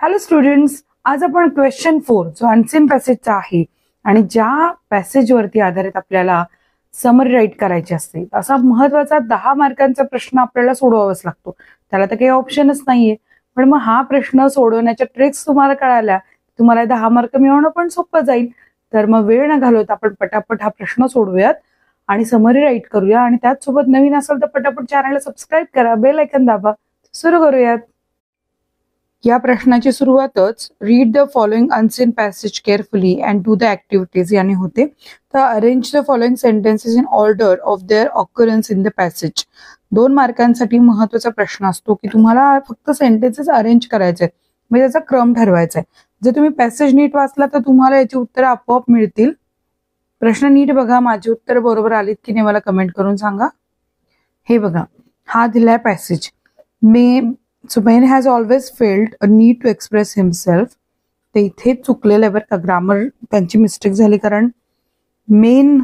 Hello students, आज आपण question 4 जो अनसीन पॅसेजचा आहे आणि ज्या पॅसेजवरती आधारित आपल्याला समरी राईट करायची असते असा महत्वाचा 10 मार्कांचा प्रश्न आपल्याला सोडवावाच लागतो. त्याला तर काही ऑप्शनच नाहीये. पण मग हा प्रश्न सोडवण्याच्या ट्रिक्स तुम्हाला कळाल्या, तुम्हाला 10 मार्क मिळवणं पण सोपं जाईल. तर मग वेळ न घालवता आपण पटापट हा प्रश्न सोडवूयात आणि समरी राईट करूया. आणि त्याचसोबत नवीन असेल तर पटापट चॅनलला सबस्क्राईब करा, बेल आयकॉन दाबा. सुरू करूयात. या प्रश्नाची सुरुवातच read the following unseen passage carefully and do the activities याने होते. तर arrange the following sentences in order of their occurrence in the passage. 2 मार्कांसाठी महत्वाचा प्रश्न असतो की तुम्हाला फक्त सेंटेन्सेस अरेंज करायचे आहेत, म्हणजे त्याचा क्रम ठरवायचा आहे. जर तुम्ही पॅसेज नीट वाचला तर तुम्हाला याची उत्तरं आपोआप मिळतील. प्रश्न नीट बघा, माझी उत्तर बरोबर आलीत की नाही मला कमेंट करून सांगा. हे बघा, हा दिलाय passage. So man has always felt a need to express himself. ते इथे चुकलेलं आहे बरं का, ग्रामर त्यांची मिस्टेक झाली. कारण मेन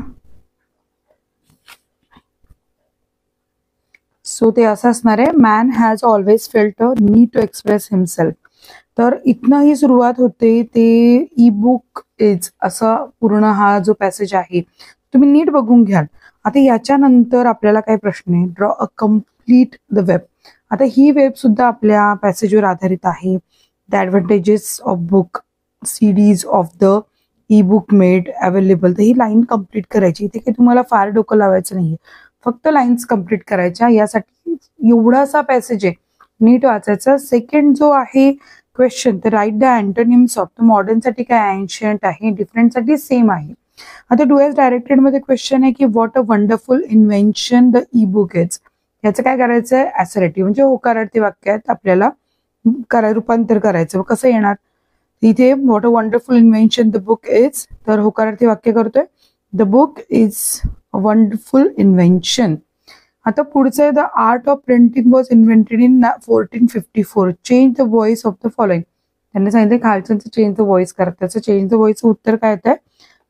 सो ते असं असणार आहे, man has always felt a need to express himself. तर इथनं ही सुरुवात होते. ते ई बुक इज असा पूर्ण हा जो पॅसेज आहे तुम्ही नीट बघून घ्याल. आता याच्यानंतर आपल्याला काय प्रश्न आहे, draw a complete the web. आता ही वेब सुद्धा आपल्या पॅसेजवर आधारित आहे. The advantages of book series of the E book made available. तर ही लाईन कम्प्लीट करायची. इथे काही तुम्हाला फार डोकं लावायचं नाहीये, फक्त लाईन्स कम्प्लीट करायच्या. यासाठी एवढासा पॅसेज आहे, नीट वाचायचा. सेकंड जो आहे क्वेश्चन, तर राईट द अँटोनिम्स ऑफ. तर मॉडर्न साठी काय एन्शियंट आहे, डिफरंट साठी सेम आहे. आता डू एज डायरेक्टेड मध्ये क्वेश्चन आहे की what a wonderful invention the E book is. याचं काय करायचंय, ऍसरेटिव्ह म्हणजे होकारार्थी वाक्यात आपल्याला रूपांतर करायचं. कसं येणार, इथे what a wonderful invention the book is, तर होकारार्थी वाक्य करतोय the book is a wonderful invention. आता पुढचं आहे, the art of printing was invented in 1454. Change the voice of the following. त्यांनी सांगितलं खालचं चेंज द व्हॉइस करा. त्याचं चेंज द व्हॉइसचं उत्तर काय येत आहे,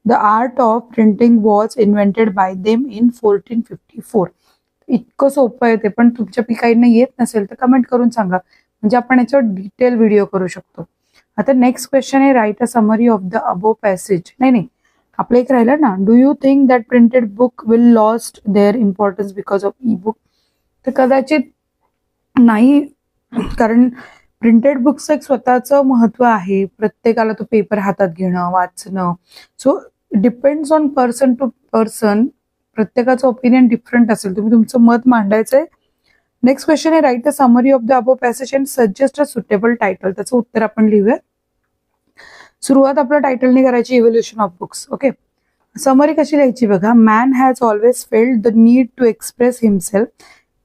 the art of printing was invented bye them in 1454. इतकं सोपं आहे ते, पण तुमच्या काहींना येत नसेल तर कमेंट करून सांगा, म्हणजे आपण याच्यावर डिटेल व्हिडिओ करू शकतो. आता नेक्स्ट क्वेश्चन आहे, write a summary of the above passage. नाही आपलं एक राहिलं ना, do you think that printed book will lost their importance because of e book. तर कदाचित नाही, कारण प्रिंटेड बुकचं एक स्वतःचं महत्व आहे. प्रत्येकाला तो पेपर हातात घेणं, वाचणं. So depends on person to person. प्रत्येकाचं ओपिनियन डिफरंट असेल, तुम्ही तुमचं मत मांडायचंय. नेक्स्ट क्वेश्चन आहे, write a summary of the above passage and suggest a suitable title. त्याचं उत्तर आपण लिहूया. सुरुवात आपल्या टायटलने करायची, evolution of books. Okay, summary कशी लिहायची बघा, man has always felt the need to express himself.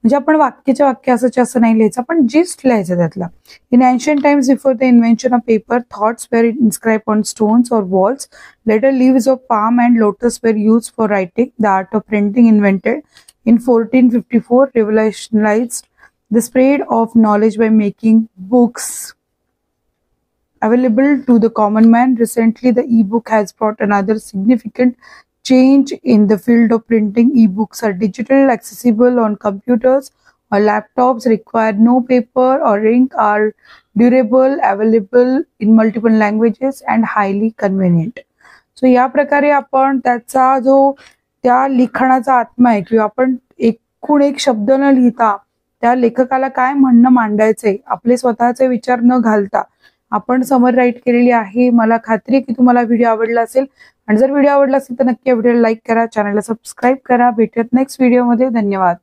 म्हणजे आपण वाक्याच्या वाक्य असं नाही लिहायचं, आपण जिस्ट लिहायचं त्यातला. In ancient times before the invention of paper, thoughts were inscribe on stones और walls. Later leaves of palm and lotus were used for writing. The art of printing invented in 1454 revolutionized the spread of knowledge by making books available to the common man. Recently, the e-book has brought another significant change in the field of printing. E-books are digital, accessible on computers or laptops, require no paper or ink, are durable, available in multiple languages and highly convenient. So या प्रकारे आपण त्याचा जो त्या लिखाणाचा आत्मा आहे, किंवा आपण एकूण एक शब्द न लिहिता त्या लेखकाला काय म्हणणं मांडायचंय, आपले स्वतःचे विचार न घालता आपण समरी राईट केलेली आहे. मला खात्री आहे की तुम्हाला व्हिडिओ आवडला असेल, आणि जर व्हिडिओ आवडला असेल तर नक्की व्हिडिओला लाईक करा, चॅनलला सबस्क्राईब करा. भेटूयात नेक्स्ट व्हिडिओमध्ये. धन्यवाद.